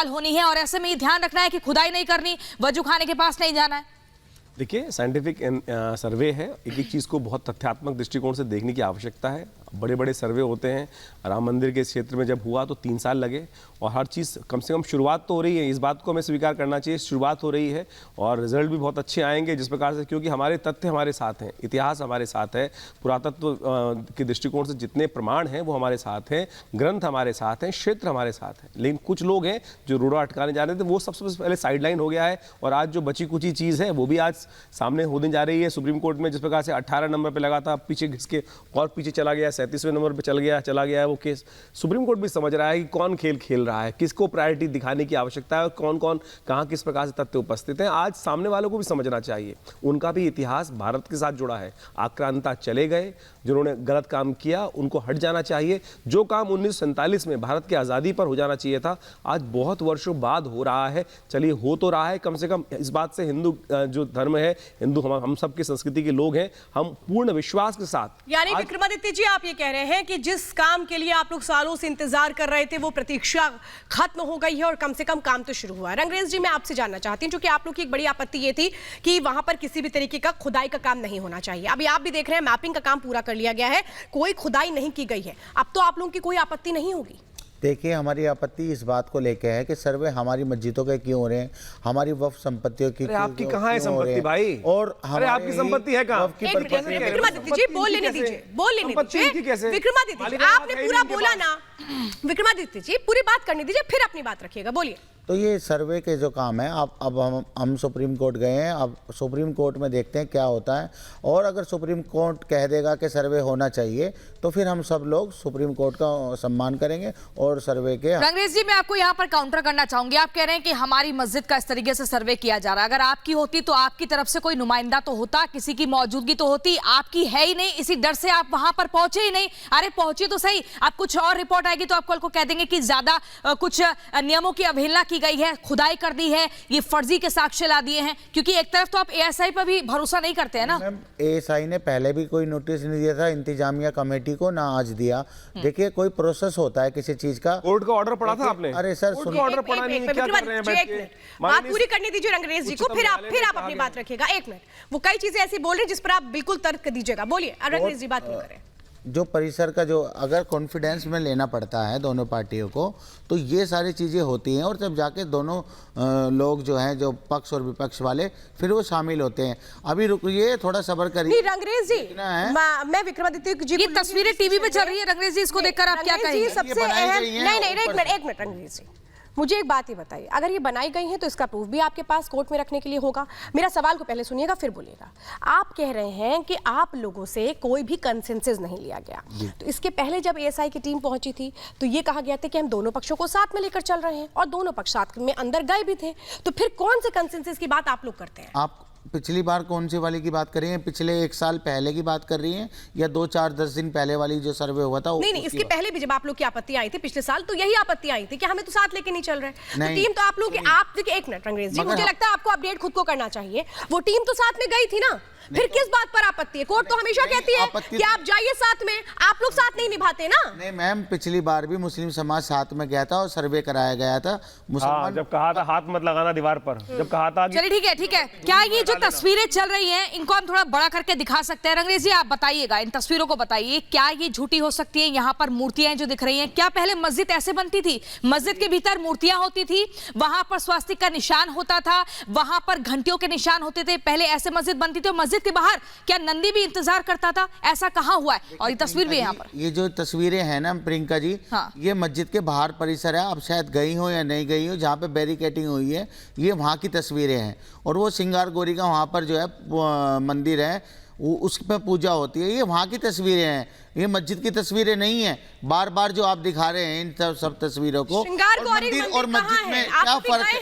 पड़ताल होनी है और ऐसे में ये ध्यान रखना है कि खुदाई नहीं करनी, वजू खाने के पास नहीं जाना है। देखिए, साइंटिफिक सर्वे है, एक एक चीज़ को बहुत तथ्यात्मक दृष्टिकोण से देखने की आवश्यकता है। बड़े बड़े सर्वे होते हैं। राम मंदिर के क्षेत्र में जब हुआ तो 3 साल लगे और हर चीज़ कम से कम शुरुआत तो हो रही है, इस बात को हमें स्वीकार करना चाहिए, शुरुआत हो रही है और रिजल्ट भी बहुत अच्छे आएंगे जिस प्रकार से, क्योंकि हमारे तथ्य हमारे साथ हैं, इतिहास हमारे साथ है, पुरातत्व के दृष्टिकोण से जितने प्रमाण हैं वो हमारे साथ हैं, ग्रंथ हमारे साथ हैं, क्षेत्र हमारे साथ हैं। लेकिन कुछ लोग हैं जो रोड़ा अटकाने जा रहे थे, वो सबसे पहले साइडलाइन हो गया है और आज जो बची कुची चीज़ है वो भी आज सामने होने जा रही है। सुप्रीम कोर्ट में जिस प्रकार से 18 नंबर पर लगा था, पीछे घिसके और पीछे चला गया, 37वें नंबर पर चला गया है वो केस। सुप्रीम कोर्ट भी समझ रहा है कि कौन खेल खेल रहा है, किसको प्रायोरिटी दिखाने की आवश्यकता है और कौन कौन कहां किस प्रकार से तथ्य उपस्थित हैं। आज सामने वालों को भी समझना चाहिए, उनका भी इतिहास भारत के साथ जुड़ा है। आक्रांता चले गए, जिन्होंने गलत काम किया उनको हट जाना चाहिए। जो काम 1947 में भारत की आज़ादी पर हो जाना चाहिए था, आज बहुत वर्षों बाद हो रहा है। चलिए, हो तो रहा है, कम से कम इस बात से हिंदू जो धर्म है, हिंदू हम सब की संस्कृति के लोग हैं, हम पूर्ण विश्वास के साथ। यानी विक्रमादित्य जी, आप ये कह रहे हैं कि जिस काम के लिए आप लोग सालों से इंतजार कर रहे थे वो प्रतीक्षा खत्म हो गई है और कम से कम काम तो शुरू हुआ है। रंगरेज जी, मैं आपसे जानना चाहती हूँ, क्योंकि आप लोग की एक बड़ी आपत्ति ये थी कि वहां पर किसी भी तरीके का खुदाई का काम नहीं होना चाहिए। अभी आप भी देख रहे हैं मैपिंग का काम पूरा कर लिया गया है, कोई खुदाई नहीं की गई है। अब तो आप लोगों की कोई आपत्ति नहीं होगी। देखिए, हमारी आपत्ति इस बात को लेकर है कि सर्वे हमारी मस्जिदों के क्यों हो रहे हैं, हमारी वक्फ संपत्तियों की। आपकी कहाँ है संपत्ति भाई? और अरे आपकी संपत्ति है कहाँ? विक्रमादित्य जी, बोल लेने दीजिए। विक्रमादित्य जी, आपने पूरा बोला ना। विक्रमादित्य जी, पूरी बात करने दीजिए, फिर अपनी बात रखिएगा, बोलिए। तो ये सर्वे के जो काम है, अब हम सुप्रीम कोर्ट गए हैं, अब सुप्रीम कोर्ट में देखते हैं क्या होता है। और अगर सुप्रीम कोर्ट कह देगा कि सर्वे होना चाहिए तो फिर हम सब लोग सुप्रीम कोर्ट का सम्मान करेंगे और सर्वे के। रंगरेज जी, मैं आपको यहाँ पर काउंटर करना चाहूंगी। आप कह रहे हैं कि हमारी मस्जिद का इस तरीके से सर्वे किया जा रहा है। अगर आपकी होती तो आपकी तरफ से कोई नुमाइंदा तो होता, किसी की मौजूदगी तो होती, आपकी है ही नहीं, इसी डर से आप वहां पर पहुंचे ही नहीं। अरे पहुंचे तो सही, अब कुछ और रिपोर्ट आएगी तो आप कल को कह देंगे कि ज्यादा कुछ नियमों की अवहेलना की गई है, खुदाई कर दी है, ये फर्जी के साक्ष्य ला दिए हैं। क्योंकि एक तरफ तो आप एएसआई पर भी भरोसा नहीं करते हैं ना। एएसआई ने पहले भी कोई नोटिस नहीं दिया था इंतजामिया कमेटी को, ना आज दिया। देखिए, कोई प्रोसेस होता है किसी चीज का। कोर्ट का ऑर्डर पढ़ा था आपने? अरे सर, ऑर्डर पढ़ा नहीं, क्या कर रहे हैं बैठ के? बात पूरी करने दीजिए रंगरेज जी को, फिर आप अपनी बात रखिएगा। 1 मिनट, वो कई चीजें ऐसी बोल रही जिस पर आप बिल्कुल तर्क दीजिएगा। बोलिए रंगरेज जी, बात पूरी करें। जो परिसर का जो अगर कॉन्फिडेंस में लेना पड़ता है दोनों पार्टियों को, तो ये सारी चीज़ें होती हैं और तब जाके दोनों लोग जो हैं, जो पक्ष और विपक्ष वाले, फिर वो शामिल होते हैं। अभी रुकिए, थोड़ा सब्र करिए। रंगरेज जी, मैं विक्रमादित्य जी, ये तस्वीरें टीवी पे चल रही है रंगरेज जी, इसको देखकर आप क्या कहेंगे? सबसे अहम, नहीं, एक मिनट रंगरेज जी, मुझे एक बात ही बताइए, अगर ये बनाई गई है तो इसका प्रूफ भी आपके पास कोर्ट में रखने के लिए होगा। मेरा सवाल को पहले सुनिएगा फिर बोलिएगा। आप कह रहे हैं कि आप लोगों से कोई भी कंसेंसस नहीं लिया गया, तो इसके पहले जब एएसआई की टीम पहुंची थी तो ये कहा गया था कि हम दोनों पक्षों को साथ में लेकर चल रहे हैं और दोनों पक्ष साथ में अंदर गए भी थे। तो फिर कौन से कंसेंसस की बात आप लोग करते हैं? आप पिछली बार कौन सी वाली की बात कर रही हैं? पिछले 1 साल पहले की बात कर रही हैं या 2, 4, 10 दिन पहले वाली जो सर्वे हुआ था? नहीं, इसके पहले भी जब आप लोग की आपत्ति आई थी पिछले साल, तो यही आपत्ति आई थी कि हमें तो साथ लेके नहीं चल रहे। तो टीम तो आप लोग की, आप देखिए, 1 मिनट रंगरेज जी, मुझे लगता है आपको अपडेट खुद को करना चाहिए। वो टीम तो साथ में गई थी ना, फिर किस बात पर आपत्ति है? कोर्ट तो हमेशा कहती है कि आप जाइए साथ में, आप लोग साथ नहीं निभाते ना। नहीं मैम, पिछली बार भी मुस्लिम समाज साथ में गया था और सर्वे कराया गया था। मुसलमान जब कहा था हाथ मत लगाना दीवार पर, जब कहा था। चलिए ठीक है। क्या ये जो तस्वीरें चल रही हैं, इनको हम थोड़ा बड़ा करके दिखा सकते हैं? रंगरेज जी, आप बताइएगा, इन तस्वीरों को बताइए, क्या ये झूठी हो सकती है? यहाँ पर मूर्तियां जो दिख रही हैं, क्या पहले मस्जिद ऐसे बनती थी? मस्जिद के भीतर मूर्तियां होती थी, वहां पर स्वास्तिक का निशान होता था, वहां पर घंटियों के निशान होते थे, पहले ऐसे मस्जिद बनती थी। और मस्जिद के बाहर क्या नंदी भी इंतजार करता था? ऐसा कहाँ हुआ है? और ये तस्वीर भी यहाँ पर, ये जो तस्वीरें हैं ना प्रियंका जी, हाँ। ये मस्जिद के बाहर परिसर है, आप शायद गई हो या नहीं गई हो, जहाँ पे बैरिकेटिंग हुई है, ये वहाँ की तस्वीरें हैं। और वो सिंगार गोरी का वहाँ पर जो है मंदिर है, उस पर पूजा होती है, ये वहाँ की तस्वीरें हैं, ये मस्जिद की तस्वीरें नहीं है। बार बार जो आप दिखा रहे हैं इन सब तस्वीरों को, और मंदिर और मस्जिद में क्या फर्क है?